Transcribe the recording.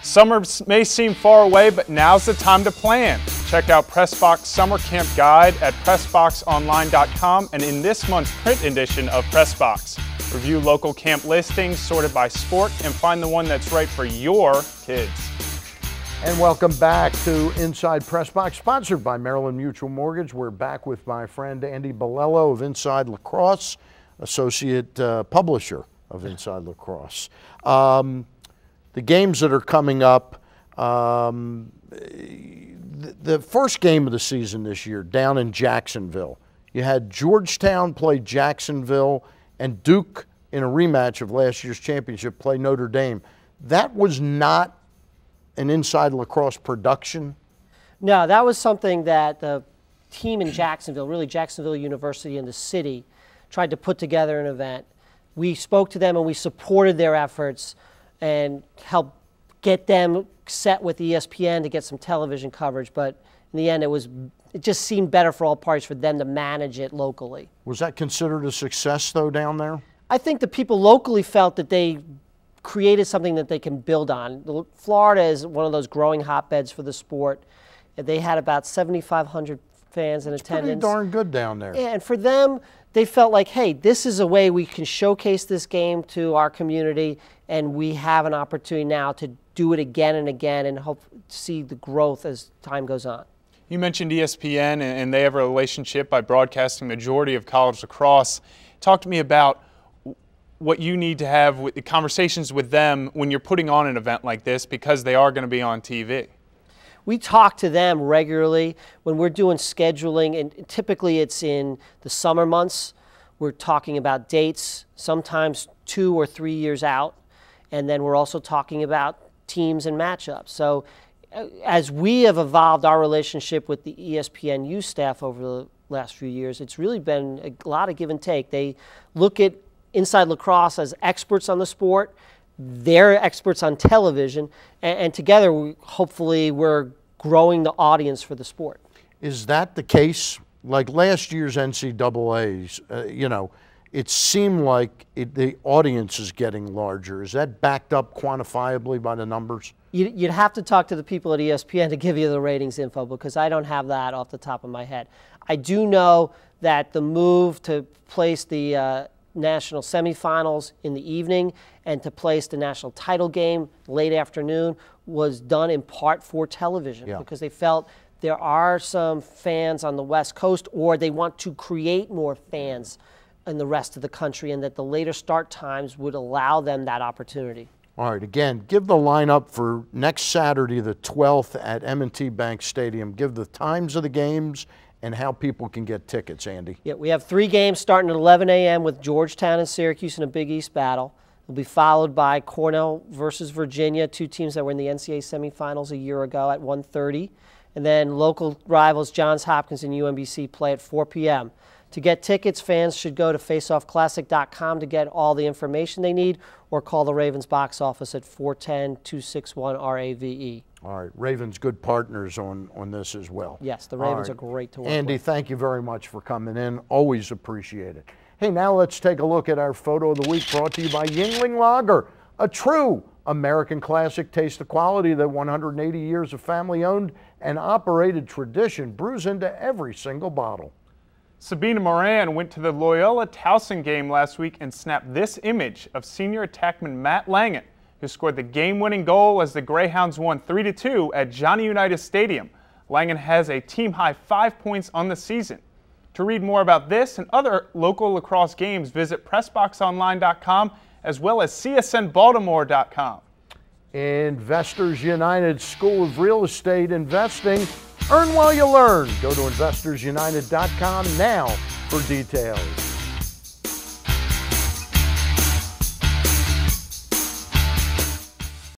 Summer may seem far away, but now's the time to plan. Check out PressBox Summer Camp Guide at PressBoxOnline.com and in this month's print edition of PressBox. Review local camp listings sorted by sport and find the one that's right for your kids. And welcome back to Inside PressBox, sponsored by Maryland Mutual Mortgage. We're back with my friend Andy Bilello of Inside Lacrosse, associate publisher of Inside Lacrosse. The games that are coming up, the first game of the season this year down in Jacksonville, you had Georgetown play Jacksonville and Duke in a rematch of last year's championship play Notre Dame. That was not an Inside Lacrosse production? No, that was something that the team in Jacksonville, really Jacksonville University and the city, tried to put together an event. We spoke to them and we supported their efforts and helped get them set with ESPN to get some television coverage. But in the end, it just seemed better for all parties for them to manage it locally. Was that considered a success, though, down there? I think the people locally felt that they created something that they can build on. Florida is one of those growing hotbeds for the sport. They had about 7,500 fans in attendance. Pretty darn good down there. Yeah, and for them, they felt like, hey, this is a way we can showcase this game to our community, and we have an opportunity now to do it again and again and hope to see the growth as time goes on. You mentioned ESPN, and they have a relationship by broadcasting the majority of college lacrosse. Talk to me about what you need to have with conversations with them when you're putting on an event like this, because they are going to be on TV. We talk to them regularly when we're doing scheduling, and typically it's in the summer months. We're talking about dates, sometimes 2 or 3 years out, and then we're also talking about teams and matchups. So as we have evolved our relationship with the ESPNU staff over the last few years, it's really been a lot of give and take. They look at Inside Lacrosse as experts on the sport. They're experts on television, and together, hopefully, we're growing the audience for the sport. Is that the case? Like last year's NCAA's, it seemed like the audience is getting larger. Is that backed up quantifiably by the numbers? You'd have to talk to the people at ESPN to give you the ratings info, because I don't have that off the top of my head. I do know that the move to place the national semifinals in the evening and to place the national title game late afternoon was done in part for television, because they felt there are some fans on the West Coast, or they want to create more fans in the rest of the country, and that the later start times would allow them that opportunity. All right, again, give the lineup for next Saturday, the 12th at M&T Bank Stadium. Give the times of the games and how people can get tickets, Andy. Yeah, we have 3 games starting at 11 a.m. with Georgetown and Syracuse in a Big East battle. It'll be followed by Cornell versus Virginia, 2 teams that were in the NCAA semifinals a year ago at 1:30. And then local rivals Johns Hopkins and UMBC play at 4 p.m. To get tickets, fans should go to faceoffclassic.com to get all the information they need, or call the Ravens box office at 410-261-RAVE. All right, Ravens good partners on this as well. Yes, the Ravens are great to work Andy, with. thank you very much for coming in. Always appreciate it. Hey, now let's take a look at our photo of the week, brought to you by Yuengling Lager, a true American classic taste of quality that 180 years of family-owned and operated tradition brews into every single bottle. Sabina Moran went to the Loyola Towson game last week and snapped this image of senior attackman Matt Langen, who scored the game-winning goal as the Greyhounds won 3-2 at Johnny Unitas Stadium. Langen has a team-high 5 points on the season. To read more about this and other local lacrosse games, visit PressBoxOnline.com as well as CSNBaltimore.com. Investors United School of Real Estate Investing. Earn while you learn. Go to InvestorsUnited.com now for details.